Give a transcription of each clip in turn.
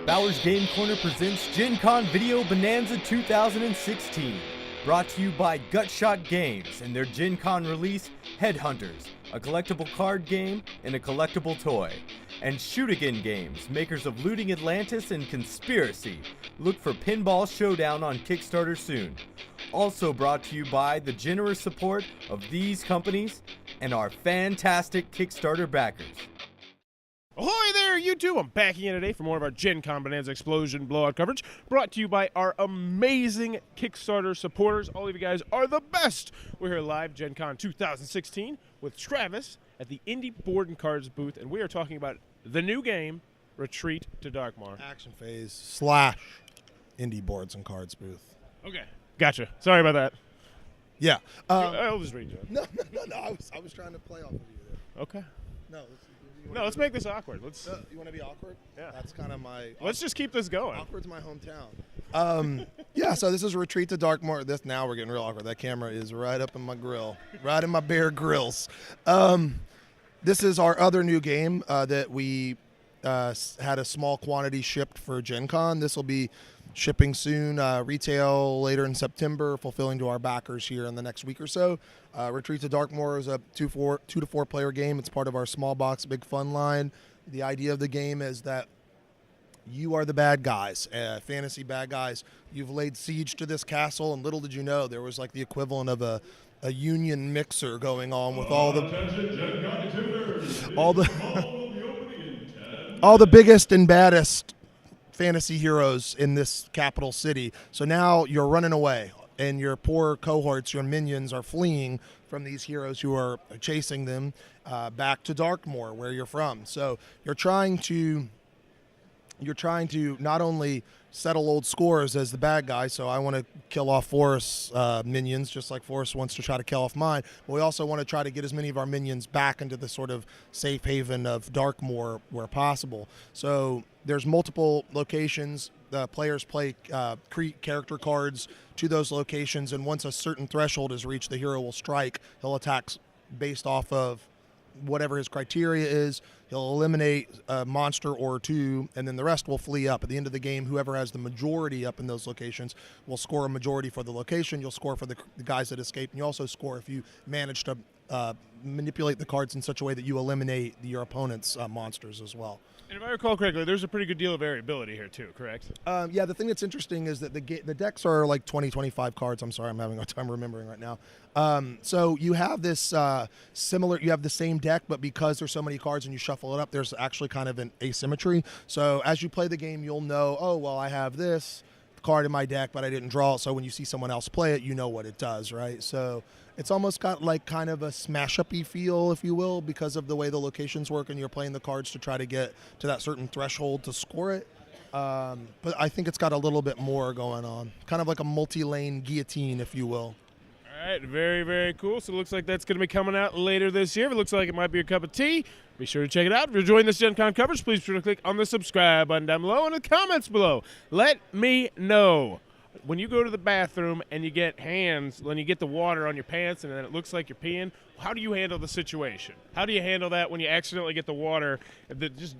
Bowers Game Corner presents Gen Con Video Bonanza 2016. Brought to you by Gutshot Games and their Gen Con release, Headhunters, a collectible card game and a collectible toy. And Shoot Again Games, makers of Looting Atlantis and Conspiracy. Look for Pinball Showdown on Kickstarter soon. Also brought to you by the generous support of these companies and our fantastic Kickstarter backers. Ahoy there, YouTube! I'm back again today for more of our Gen Con Bonanza Explosion Blowout coverage, brought to you by our amazing Kickstarter supporters. All of you guys are the best! We're here live, Gen Con 2016, with Travis at the Indie Board and Cards booth, and we are talking about the new game, Retreat to Darkmoor. Action Phase / Indie Boards and Cards booth. Okay, gotcha. Sorry about that. Yeah. I'll just read you. No. I was trying to play off of you there. Okay. No, Let's make this awkward. Let's. You want to be awkward? Yeah. That's kind of my. Let's just keep this going. Awkward's my hometown. Yeah. So this is Retreat to Darkmoor. Now we're getting real awkward. That camera is right up in my grill, right in my bare grills. This is our other new game that we had a small quantity shipped for Gen Con. This will be shipping soon, retail later in September, fulfilling to our backers here in the next week or so. Retreat to Darkmoor is a 2 to 4 player game. It's part of our small box big fun line. The idea of the game is that you are the bad guys, fantasy bad guys. You've laid siege to this castle, and little did you know there was like the equivalent of a union mixer going on with all the biggest and baddest fantasy heroes in this capital city. So now you're running away, and your poor cohorts, your minions, are fleeing from these heroes who are chasing them back to Darkmoor, where you're from. So you're trying to not only settle old scores as the bad guy, so I want to kill off Forrest's minions just like Forrest wants to try to kill off mine, but we also want to try to get as many of our minions back into the sort of safe haven of Darkmoor where possible. So there's multiple locations. The players play character cards to those locations, and once a certain threshold is reached, the hero will strike. He'll attack based off of whatever his criteria is. He'll eliminate a monster or two, and then the rest will flee up. At the end of the game, whoever has the majority up in those locations will score a majority for the location. You'll score for the guys that escape, and you also score if you manage to manipulate the cards in such a way that you eliminate your opponent's monsters as well. And if I recall correctly, there's a pretty good deal of variability here too, correct? Yeah, the thing that's interesting is that the decks are like 20-25 cards. I'm sorry, I'm having a time remembering right now. So you have this you have the same deck, but because there's so many cards and you shuffle it up, there's actually kind of an asymmetry. So as you play the game, you'll know, oh, well, I have this card in my deck, but I didn't draw it. So when you see someone else play it, you know what it does, right? So it's almost got like kind of a smash-up-y feel, if you will, because of the way the locations work and you're playing the cards to try to get to that certain threshold to score it. But I think it's got a little bit more going on. Kind of like a multi-lane guillotine, if you will. All right, very, very cool. So it looks like that's going to be coming out later this year. If it looks like it might be a cup of tea, be sure to check it out. If you're enjoying this Gen Con coverage, please be sure to click on the subscribe button down below and the comments below. Let me know. When you go to the bathroom and you get when you get the water on your pants and then it looks like you're peeing, how do you handle the situation? How do you handle that when you accidentally get the water, just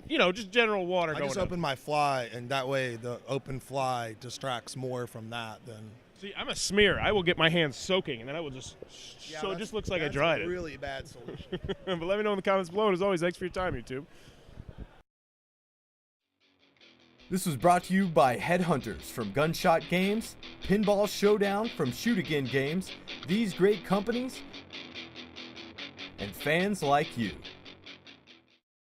general water going I just up? open my fly, and that way the open fly distracts more from that than... See, I'm a smear. I will get my hands soaking, and then I will just... so it just looks like I dried it. That's a really bad solution. But let me know in the comments below. And as always, thanks for your time, YouTube. This was brought to you by Headhunters from Gunshot Games, Pinball Showdown from Shoot Again Games, these great companies, and fans like you.